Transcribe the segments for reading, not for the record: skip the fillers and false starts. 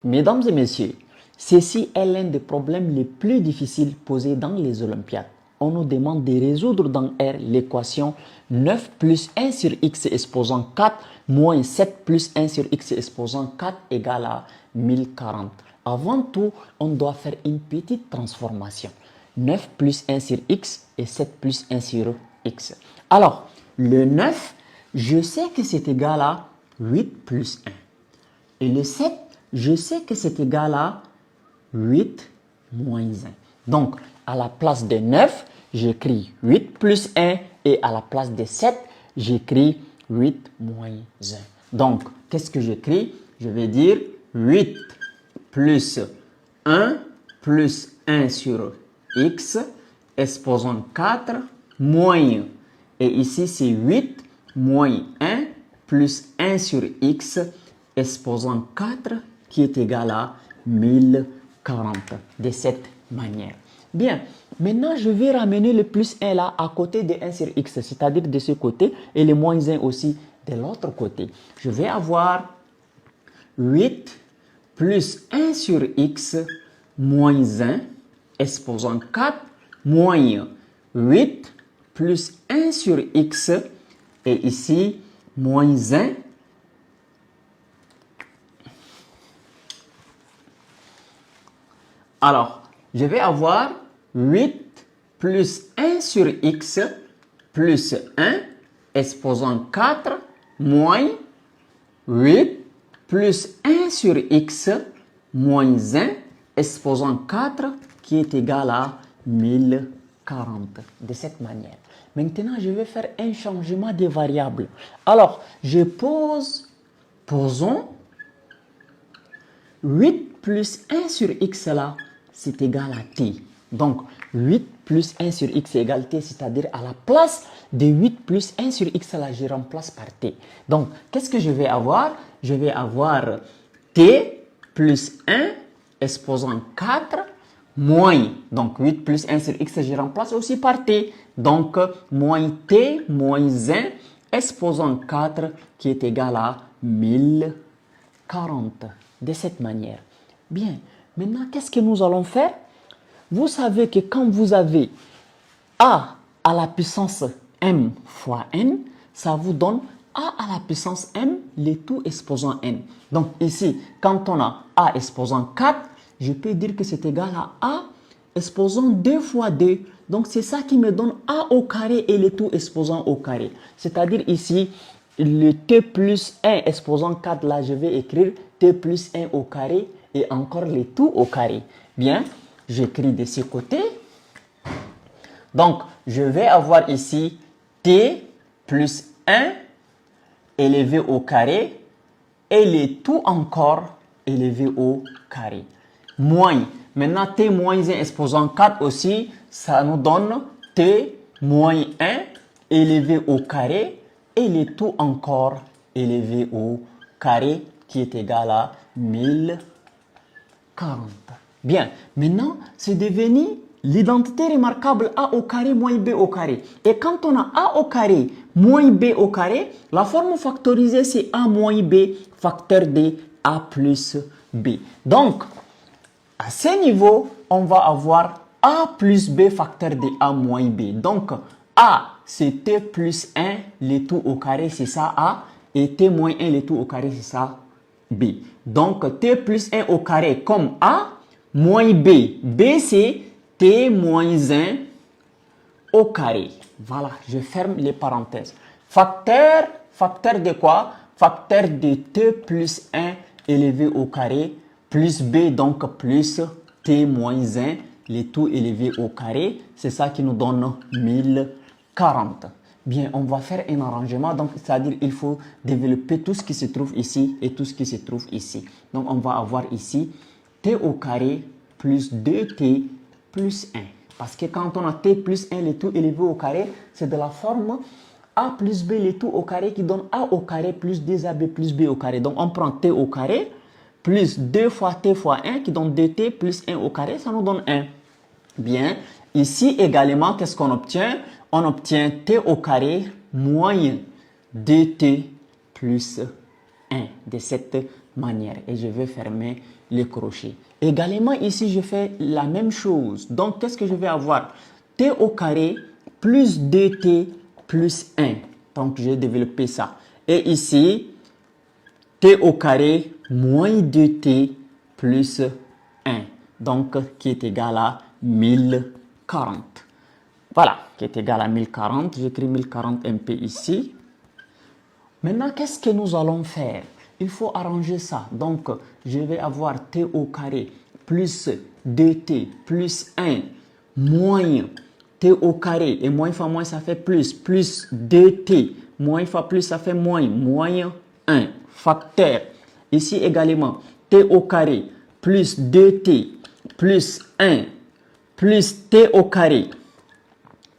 Mesdames et messieurs, ceci est l'un des problèmes les plus difficiles posés dans les Olympiades. On nous demande de résoudre dans R l'équation 9 plus 1 sur x exposant 4 moins 7 plus 1 sur x exposant 4 égale à 1040. Avant tout, on doit faire une petite transformation. 9 plus 1 sur x et 7 plus 1 sur x. Alors, le 9, je sais que c'est égal à 8 plus 1. Et le 7, je sais que c'est égal à 8 moins 1. Donc, à la place de 9, j'écris 8 plus 1 et à la place de 7, j'écris 8 moins 1. Donc, qu'est-ce que j'écris? Je vais dire 8 plus 1 plus 1 sur x exposant 4 moins. Et ici, c'est 8 moins 1 plus 1 sur x exposant 4 qui est égal à 1040 de cette manière. Bien, maintenant je vais ramener le plus 1 là à côté de 1 sur x, c'est-à-dire de ce côté, et le moins 1 aussi de l'autre côté. Je vais avoir 8 plus 1 sur x moins 1 exposant 4 moins 8 plus 1 sur x et ici moins 1 . Alors, je vais avoir 8 plus 1 sur x plus 1 exposant 4 moins 8 plus 1 sur x moins 1 exposant 4 qui est égal à 1040. De cette manière. Maintenant, je vais faire un changement de variable. Alors, posons 8 plus 1 sur x là, c'est égal à t. Donc, 8 plus 1 sur x égale t, c'est-à-dire à la place de 8 plus 1 sur x là, je remplace par t. Donc, qu'est-ce que je vais avoir? Je vais avoir t plus 1 exposant 4 moins. Donc, 8 plus 1 sur x, je remplace aussi par t. Donc, moins t moins 1 exposant 4 qui est égal à 1040. De cette manière. Bien, maintenant, qu'est-ce que nous allons faire? Vous savez que quand vous avez a à la puissance m fois n, ça vous donne a à la puissance m, le tout exposant n. Donc ici, quand on a a exposant 4, je peux dire que c'est égal à a exposant 2 fois 2. Donc c'est ça qui me donne a au carré et le tout exposant au carré. C'est-à-dire ici, le t plus 1 exposant 4, là, je vais écrire t plus 1 au carré et encore le tout au carré. Bien, j'écris de ce côté. Donc, je vais avoir ici t plus 1 élevé au carré et le tout encore élevé au carré. Moins. Maintenant, t moins 1 exposant 4 aussi, ça nous donne t moins 1 élevé au carré et le tout encore élevé au carré qui est égal à 1040. Bien, maintenant, c'est devenu l'identité remarquable a au carré moins b au carré. Et quand on a a au carré moins b au carré, la forme factorisée c'est a moins b facteur de a plus b. Donc, à ce niveau, on va avoir a plus b facteur de a moins b. Donc, a c'est t plus 1, le tout au carré, c'est ça a. Et t moins 1, le tout au carré, c'est ça b. Donc, t plus 1 au carré comme a, moins b. B, c'est t moins 1 au carré. Voilà, je ferme les parenthèses. Facteur de quoi? Facteur de t plus 1 élevé au carré, plus b, donc plus t moins 1, le tout élevé au carré. C'est ça qui nous donne 1040. Bien, on va faire un arrangement, donc c'est-à-dire il faut développer tout ce qui se trouve ici et tout ce qui se trouve ici. Donc on va avoir ici t au carré plus 2t plus 1. Parce que quand on a t plus 1, le tout élevé au carré, c'est de la forme a plus b, le tout au carré qui donne a au carré plus 2ab plus b au carré. Donc on prend t au carré plus 2 fois t fois 1 qui donne 2t plus 1 au carré, ça nous donne 1. Bien, ici également, qu'est-ce qu'on obtient? On obtient t au carré moins 2t plus 1 de cette manière. Et je vais fermer les crochets. Également, ici, je fais la même chose. Donc, qu'est-ce que je vais avoir? T au carré plus 2t plus 1. Donc, j'ai développé ça. Et ici, t au carré moins 2t plus 1. Donc, qui est égal à 1040. Voilà, qui est égal à 1040. J'écris 1040 MP ici. Maintenant, qu'est-ce que nous allons faire? Il faut arranger ça. Donc, je vais avoir t au carré plus 2t plus 1 moins t au carré. Et moins fois moins, ça fait plus. Plus 2t. Moins fois plus, ça fait moins. Moins 1. Facteur. Ici également, t au carré plus 2t plus 1 plus t au carré.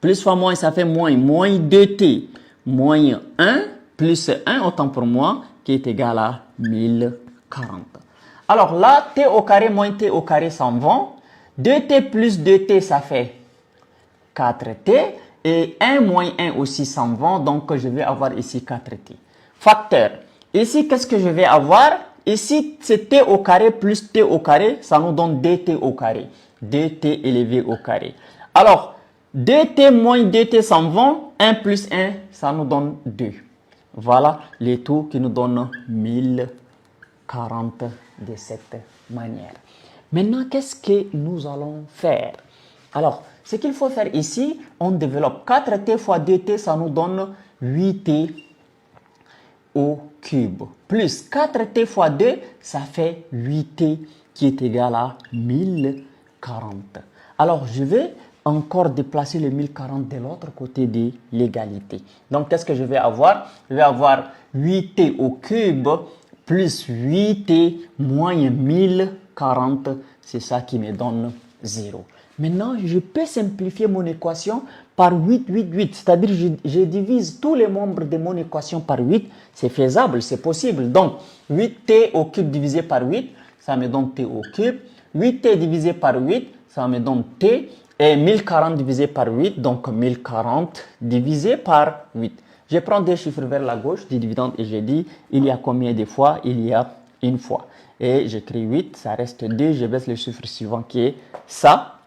Plus fois moins, ça fait moins. Moins 2t moins 1 plus 1, autant pour moi, qui est égal à 1040. Alors là, t au carré moins t au carré s'en vont. 2t plus 2t, ça fait 4t. Et 1 moins 1 aussi s'en vont. Donc, je vais avoir ici 4t. Facteur. Ici, qu'est-ce que je vais avoir? Ici, c'est t au carré plus t au carré. Ça nous donne 2t au carré. 2t élevé au carré. Alors, 2t moins 2t s'en vont. 1 plus 1, ça nous donne 2. Voilà les taux qui nous donnent 1040 de cette manière. Maintenant, qu'est-ce que nous allons faire? Alors, ce qu'il faut faire ici, on développe 4t fois 2t, ça nous donne 8t au cube. Plus 4t fois 2, ça fait 8t qui est égal à 1040. Alors, je vais encore déplacer le 1040 de l'autre côté de l'égalité. Donc, qu'est-ce que je vais avoir? Je vais avoir 8t au cube plus 8t moins 1040. C'est ça qui me donne 0. Maintenant, je peux simplifier mon équation par 8, 8, 8. C'est-à-dire, je divise tous les membres de mon équation par 8. C'est faisable, c'est possible. Donc, 8t au cube divisé par 8, ça me donne t au cube. 8t divisé par 8, ça me donne t. Et 1040 divisé par 8, donc 1040 divisé par 8. Je prends des chiffres vers la gauche du dividende et je dis, il y a combien de fois? Il y a une fois. Et j'écris 8, ça reste 2, je baisse le chiffre suivant qui est ça.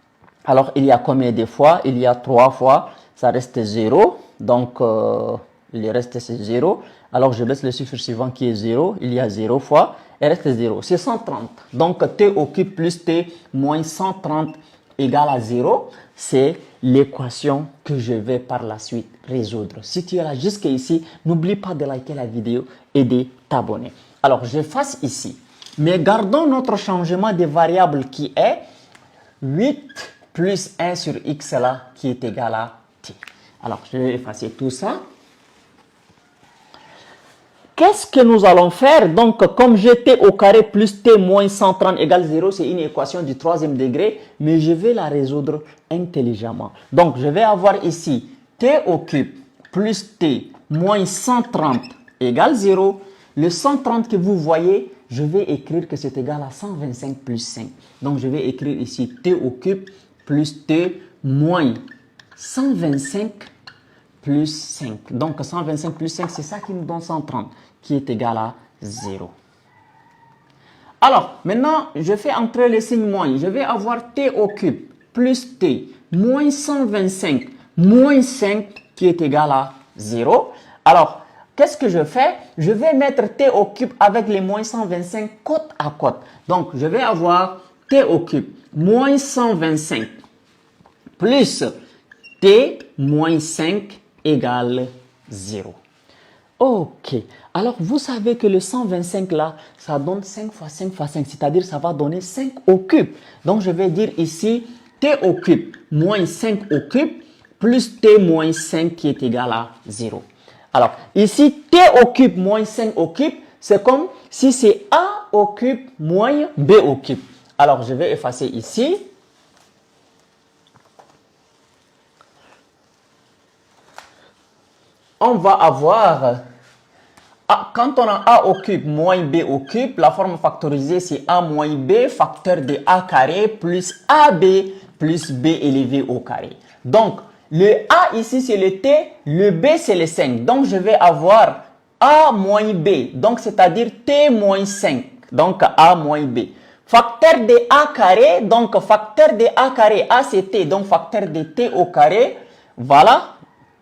Alors, il y a combien de fois? Il y a 3 fois, ça reste 0. Donc, il reste c'est 0. Alors, je baisse le chiffre suivant qui est 0. Il y a 0 fois, il reste 0. C'est 130. Donc, t au cube plus t moins 130 égale à 0. C'est l'équation que je vais par la suite résoudre. Si tu es là jusqu'ici, n'oublie pas de liker la vidéo et de t'abonner. Alors, j'efface ici. Mais gardons notre changement de variable qui est 8 plus 1 sur x là, qui est égal à t. Alors, je vais effacer tout ça. Qu'est-ce que nous allons faire? Donc, comme j'ai t au carré plus t moins 130 égale 0, c'est une équation du troisième degré, mais je vais la résoudre intelligemment. Donc, je vais avoir ici t au cube plus t moins 130 égale 0. Le 130 que vous voyez, je vais écrire que c'est égal à 125 plus 5. Donc, je vais écrire ici t au cube plus t moins 125 plus 5. Donc, 125 plus 5, c'est ça qui nous donne 130, qui est égal à 0. Alors, maintenant, je fais entrer les signes moins. Je vais avoir t au cube plus t moins 125 moins 5 qui est égal à 0. Alors, qu'est-ce que je fais? Je vais mettre t au cube avec les moins 125 côte à côte. Donc, je vais avoir t au cube moins 125 plus t moins 5 égale 0. Ok. Alors, vous savez que le 125 là, ça donne 5 fois 5 fois 5. C'est-à-dire, ça va donner 5 au cube. Donc, je vais dire ici, t au cube moins 5 au cube plus t moins 5 qui est égal à 0. Alors, ici, t au cube moins 5 au cube, c'est comme si c'est a au cube moins b au cube. Alors, je vais effacer ici. On va avoir, quand on a a au cube moins b au cube, la forme factorisée c'est a moins b facteur de a carré plus ab plus b élevé au carré. Donc, le a ici c'est le t, le b c'est le 5. Donc, je vais avoir a moins b, donc c'est-à-dire t moins 5. Donc, a moins b Facteur de a carré, donc facteur de a carré, a c'est t, donc facteur de t au carré, voilà,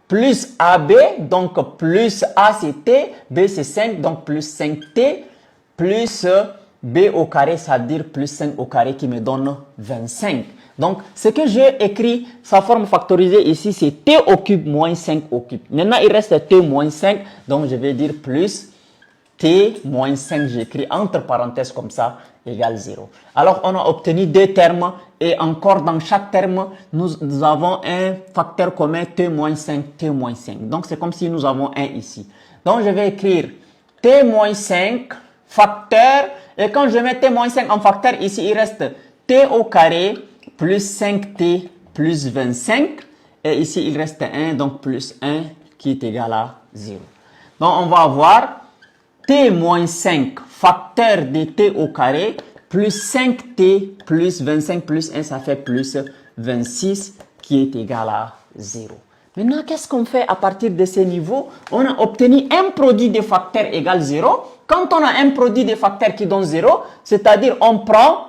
plus ab, donc plus a c'est t, b c'est 5, donc plus 5t, plus b au carré, ça veut dire plus 5 au carré qui me donne 25. Donc, ce que j'ai écrit, sa forme factorisée ici, c'est t au cube moins 5 au cube. Maintenant, il reste t moins 5, donc je vais dire plus t moins 5, j'écris entre parenthèses comme ça, égale 0. Alors, on a obtenu deux termes et encore dans chaque terme, nous avons un facteur commun t moins 5, t moins 5. Donc, c'est comme si nous avons un ici. Donc, je vais écrire t moins 5 facteur et quand je mets t moins 5 en facteur, ici, il reste t au carré plus 5t plus 25 et ici, il reste 1, donc plus 1 qui est égal à 0. Donc, on va avoir t moins 5 facteur de t au carré plus 5t plus 25 plus 1, ça fait plus 26 qui est égal à 0. Maintenant, qu'est-ce qu'on fait à partir de ces niveaux? On a obtenu un produit de facteurs égal 0. Quand on a un produit de facteurs qui donne 0, c'est-à-dire on prend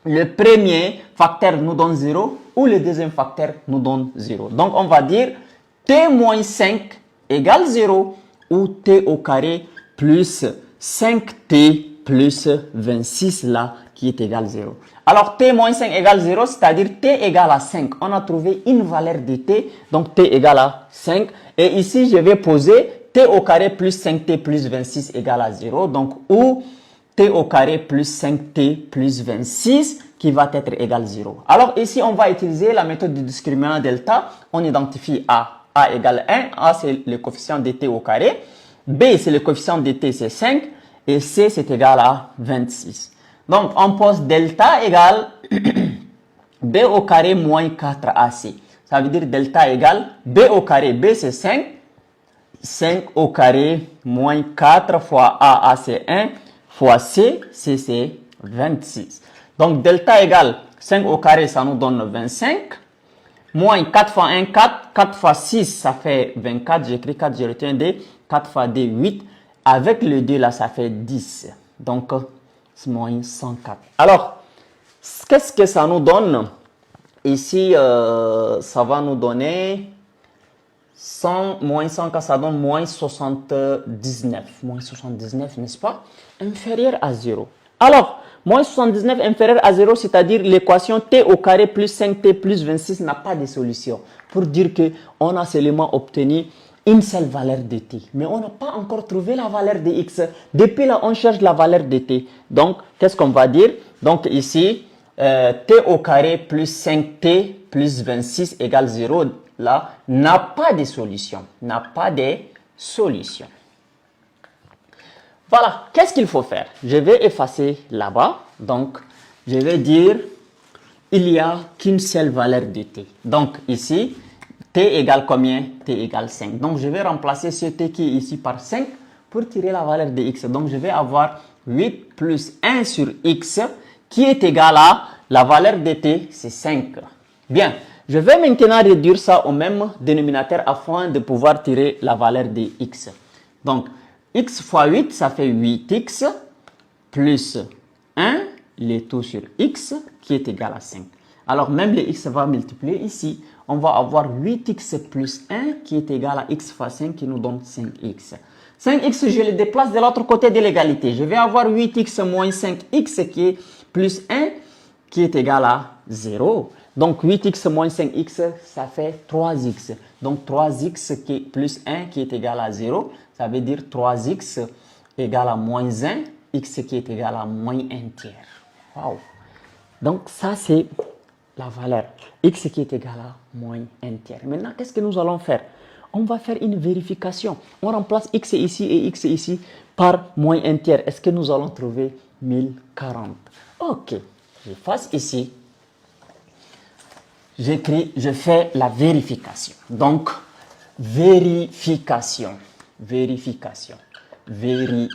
le premier facteur nous donne 0 ou le deuxième facteur nous donne 0. Donc, on va dire t moins 5 égale 0 ou t au carré plus 5t plus 26 là qui est égal 0. Alors t moins 5 égale 0, c'est-à-dire t égale à 5. On a trouvé une valeur de t, donc t égale à 5. Et ici, je vais poser t au carré plus 5t plus 26 égale à 0. Donc, ou t au carré plus 5t plus 26 qui va être égal à 0. Alors ici, on va utiliser la méthode du discriminant delta. On identifie A. A égale 1. A, c'est le coefficient de t au carré. B, c'est le coefficient de t, c'est 5. Et C, c'est égal à 26. Donc, on pose delta égale B au carré moins 4AC. Ça veut dire delta égale B au carré. B, c'est 5. 5 au carré moins 4 fois A c'est 1 fois C, C, c'est 26. Donc, delta égale 5 au carré, ça nous donne 25. Moins 4 fois 1, 4. 4 fois 6, ça fait 24. J'écris 4, je retiens 2. 4 fois 2, 8. Avec le 2, là, ça fait 10. Donc, c'est moins 104. Alors, qu'est-ce que ça nous donne? Ici, ça va nous donner 100 moins 104, ça donne moins 79. Moins 79, n'est-ce pas? Inférieur à 0. Alors, moins 79 inférieur à 0, c'est-à-dire l'équation t au carré plus 5t plus 26 n'a pas de solution. Pour dire qu'on a seulement obtenu une seule valeur de t. Mais on n'a pas encore trouvé la valeur de x. Depuis là, on cherche la valeur de t. Donc, qu'est-ce qu'on va dire? Donc, ici, t au carré plus 5t plus 26 égale 0, là, n'a pas de solution. N'a pas de solution. Voilà, qu'est-ce qu'il faut faire? Je vais effacer là-bas. Donc, je vais dire, il n'y a qu'une seule valeur de t. Donc, ici, t égale combien? T égale 5. Donc, je vais remplacer ce t qui est ici par 5 pour tirer la valeur de x. Donc, je vais avoir 8 plus 1 sur x qui est égal à la valeur de t, c'est 5. Bien, je vais maintenant réduire ça au même dénominateur afin de pouvoir tirer la valeur de x. Donc, x fois 8, ça fait 8x plus 1, le tout sur x qui est égal à 5. Alors, même le x va multiplier ici. On va avoir 8x plus 1 qui est égal à x fois 5 qui nous donne 5x. 5x, je le déplace de l'autre côté de l'égalité. Je vais avoir 8x moins 5x qui est plus 1 qui est égal à 0. Donc, 8x moins 5x, ça fait 3x. Donc, 3x qui est plus 1 qui est égal à 0. Ça veut dire 3x égale à moins 1, x qui est égal à moins 1 tiers. Wow. Donc, ça, c'est la valeur. X qui est égal à moins 1 tiers. Maintenant, qu'est-ce que nous allons faire? On va faire une vérification. On remplace x ici et x ici par moins 1 tiers. Est-ce que nous allons trouver 1040? Ok. J'efface ici. J'écris, je fais la vérification. Donc, vérification. Vérification. Vérification.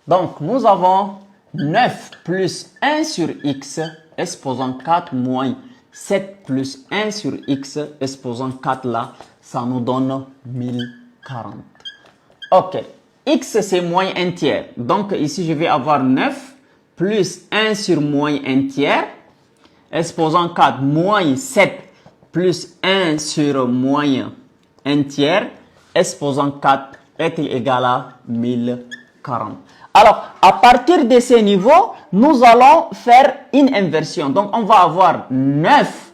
Donc, nous avons 9 plus 1 sur x exposant 4 moins 7 plus 1 sur x exposant 4 là, ça nous donne 1040. Ok. x c'est moins 1 tiers. Donc ici, je vais avoir 9 plus 1 sur moins 1 tiers, exposant 4 moins 7 plus 1 sur moins 1 tiers, exposant 4 est égal à 1040. Alors, à partir de ces niveaux, nous allons faire une inversion. Donc, on va avoir 9.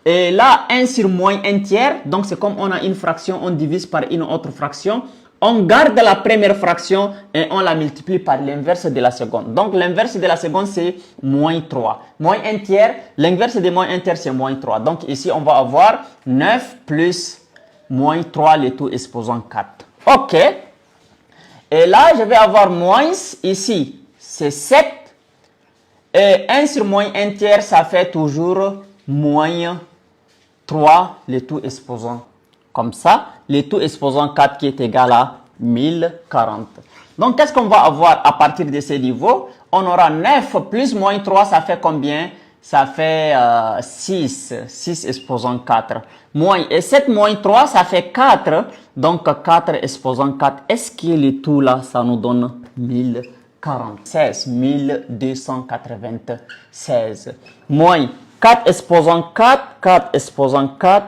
Et là, 1 sur moins 1 tiers. Donc, c'est comme on a une fraction, on divise par une autre fraction. On garde la première fraction et on la multiplie par l'inverse de la seconde. Donc, l'inverse de la seconde, c'est moins 3. Moins 1 tiers, l'inverse de moins 1 tiers, c'est moins 3. Donc, ici, on va avoir 9 plus moins 3, le tout exposant 4. OK. Et là, je vais avoir moins, ici, c'est 7. Et 1 sur moins 1 tiers, ça fait toujours moins 3, le tout exposant comme ça. Le tout exposant 4 qui est égal à 1040. Donc, qu'est-ce qu'on va avoir à partir de ces niveaux? On aura 9 plus moins 3, ça fait combien? Ça fait 6. 6 exposant 4. Moins, et 7 moins 3, ça fait 4. Donc, 4 exposant 4. Est-ce que le tout là, ça nous donne 1046. 1296. Moins 4 exposant 4. 4 exposant 4.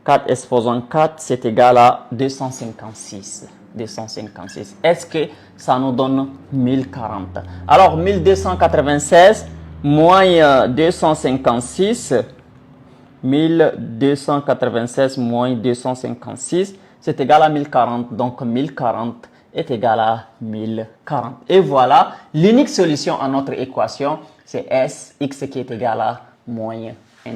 4 exposant 4, c'est égal à 256. 256. Est-ce que ça nous donne 1040? Alors, 1296 moins 256. 1296 moins 256, c'est égal à 1040. Donc, 1040 est égal à 1040. Et voilà, l'unique solution à notre équation, c'est S, x qui est égal à moins 1.